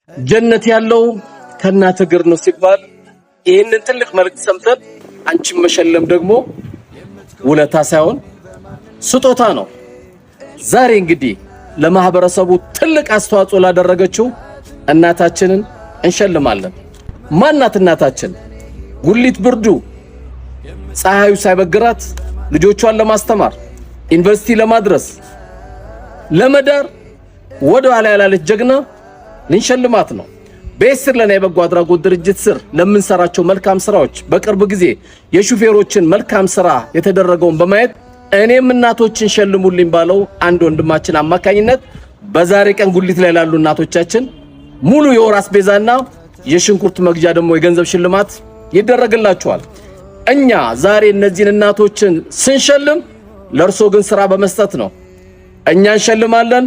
ጀነት ያለው ከናት እግር ነው ሲባል ይሄንን ትልቅ መልእክት ሰምተን አንቺን መሸለም ደግሞ ውለታ ሳይሆን ስጦታ ነው። ዛሬ እንግዲህ ለማህበረሰቡ ትልቅ አስተዋጽኦ ላደረገችው እናታችንን እንሸልማለን። ማናት እናታችን? ጉሊት ብርዱ ፀሐዩ ሳይበግራት ልጆቿን ለማስተማር ዩኒቨርሲቲ ለማድረስ ለመዳር ወደ ኋላ ያላለች ጀግና ልንሸልማት ነው። በስር ለና የበጎ አድራጎት ድርጅት ስር ለምንሰራቸው መልካም ስራዎች በቅርብ ጊዜ የሹፌሮችን መልካም ስራ የተደረገውን በማየት እኔም እናቶችን ሸልሙልኝ ባለው አንድ ወንድማችን አማካኝነት በዛሬ ቀን ጉሊት ላይ ያሉ እናቶቻችን ሙሉ የወር አስቤዛና የሽንኩርት መግዣ ደግሞ የገንዘብ ሽልማት ይደረግላቸዋል። እኛ ዛሬ እነዚህን እናቶችን ስንሸልም ለርሶ ግን ስራ በመስጠት ነው። እኛ እንሸልማለን፣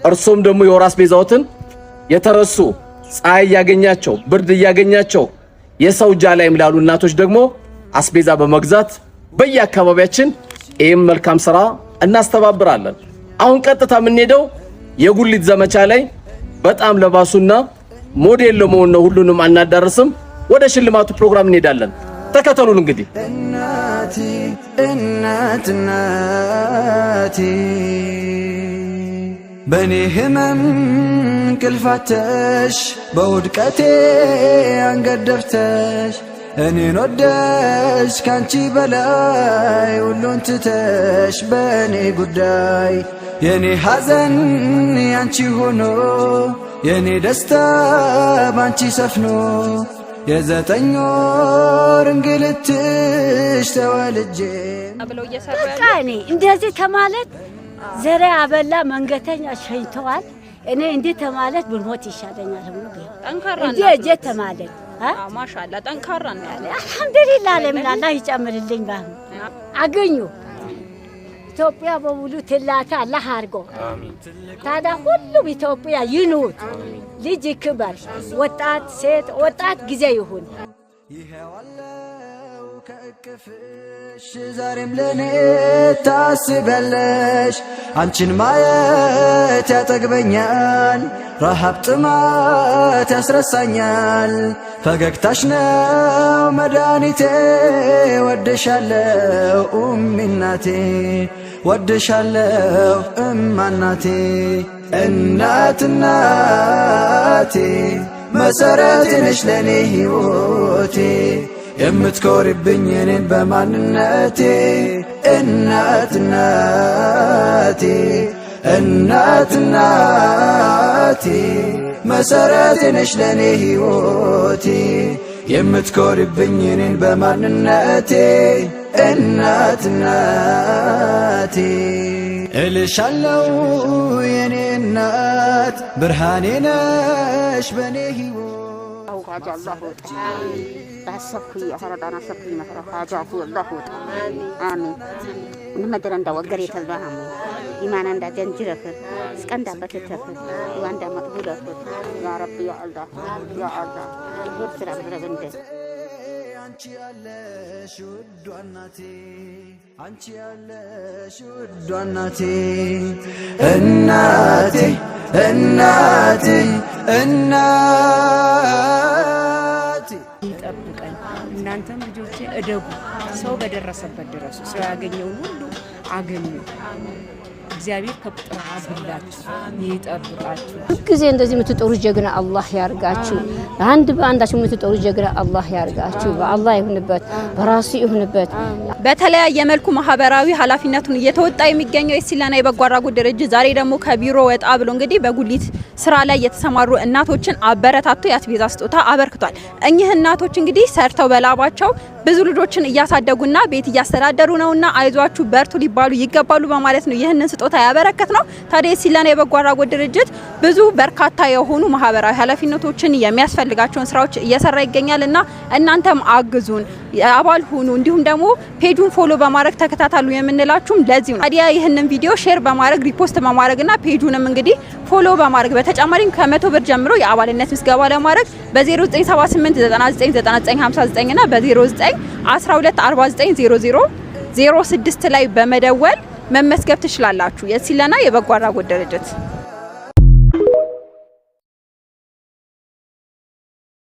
እርሶም ደግሞ የወር አስቤዛዎትን የተረሱ ፀሐይ ያገኛቸው ብርድ ያገኛቸው የሰው ጃላይም ላሉ እናቶች ደግሞ አስቤዛ በመግዛት በየአካባቢያችን ይሄም መልካም ስራ እናስተባብራለን። አሁን ቀጥታ የምንሄደው የጉሊት ዘመቻ ላይ በጣም ለባሱና ሞዴል ለመሆን ነው። ሁሉንም አናዳርስም። ወደ ሽልማቱ ፕሮግራም እንሄዳለን። ተከተሉን። እንግዲህ እናቴ በኔ ህመም እንቅልፋተሽ በውድቀቴ አንገደፍተሽ እኔን ወደሽ ካንቺ በላይ ሁሉን ትተሽ በኔ ጉዳይ የኔ ሐዘን ያንቺ ሆኖ የኔ ደስታ ባንቺ ሰፍኖ የዘጠኝ ወር እንግልትሽ ተወልጄ እኔ እንደዚህ ተማለት ዘሬ አበላ መንገተኛ ሸይተዋል። እኔ እንዴ ተማለት ብልሞት ይሻለኛል ሁሉ ጠንካራ ነው። እንዴ ተማለት ማሻአላ ጠንካራ ነው። አልሐምዱሊላህ ለምን አላህ ይጨምርልኝ። ባህ አገኙ ኢትዮጵያ በሙሉ ትላታ አላህ አርጎ ታዳ ሁሉ ኢትዮጵያ ይኑር። ልጅ ክበር፣ ወጣት ሴት ወጣት ጊዜ ይሁን። ይሄዋለው ከእቅፍሽ ዛሬም ለኔ ታስበለሽ አንቺን ማየት ያጠግበኛል፣ ረሃብ ጥማት ያስረሳኛል። ፈገግታሽ ነው መድኃኒቴ፣ ወድሻለው እናቴ፣ ወድሻለው እናቴ። እናት እናቴ መሰረቴ ነሽ ለኔ ሕይወቴ፣ የምትኮሪብኝ እኔን በማንነቴ። እናት እናቴ እናት እናቴ መሰረቴ ነሽ ለኔ ሕይወቴ፣ የምትኮሪብኝ እኔን በማንነቴ። እናት እናቴ እልሻለው የኔ እናት ብርሃኔ ነሽ በኔ ሕይወት። حاجة الله تعالى بحسبك يا هربانا سبك مهر حاجة الله تعالى آمين لما درن دا وقريت البهم إيمانا دا جنجرة سكندا بتتفر واندا مقبولة يا ربي يا الله يا الله يبصر عبد ربنا አንቺ ያለሽ ውዷ እናቴ፣ አንቺ ያለሽ ውዷ እናቴ። እናቴ እናቴ እናቴ ይጠብቀኝ። እናንተም ልጆቼ እደጉ፣ ሰው በደረሰበት ድረሱ፣ ሰው ያገኘውን ሁሉ አገኙ። እግዚአብሔር ከቁጥር አብላችሁ ይጠብቃችሁ። ጊዜ እንደዚህ የምትጦሩ ጀግና አላህ ያርጋችሁ። አንድ በአንዳችሁ የምትጦሩ ጀግና አላህ ያርጋችሁ። በአላህ ይሁንበት፣ በራሱ ይሁንበት። በተለያየ መልኩ ማህበራዊ ኃላፊነቱን እየተወጣ የሚገኘው የሲለና የበጎ አድራጎት ድርጅት ዛሬ ደግሞ ከቢሮ ወጣ ብሎ እንግዲህ በጉሊት ስራ ላይ የተሰማሩ እናቶችን አበረታቶ የአስቤዛ ስጦታ አበርክቷል። እኚህ እናቶች እንግዲህ ሰርተው በላባቸው ብዙ ልጆችን እያሳደጉና ቤት እያስተዳደሩ ነውና አይዟችሁ በርቱ ሊባሉ ይገባሉ በማለት ነው ይህንን ስጦታ ያበረከት ነው። ታዲያ የሲለና የበጎ አድራጎት ድርጅት ብዙ በርካታ የሆኑ ማህበራዊ ኃላፊነቶችን የሚያስፈልጋቸውን ስራዎች እየሰራ ይገኛልና እናንተም አግዙን፣ አባል ሁኑ፣ እንዲሁም ደግሞ ፔጁን ፎሎ በማድረግ ተከታተሉ የምንላችሁም ለዚህ ነው። ታዲያ ይህንን ቪዲዮ ሼር በማድረግ ሪፖስት በማድረግና ፔጁንም እንግዲህ ፎሎ በማድረግ በተጨማሪም ከ100 ብር ጀምሮ የአባልነት ምዝገባ ለማድረግ በ0978999959 እና በ0912490006 ላይ በመደወል መመስገብ ትችላላችሁ። የሲለና የበጎ አድራጎት ድርጅት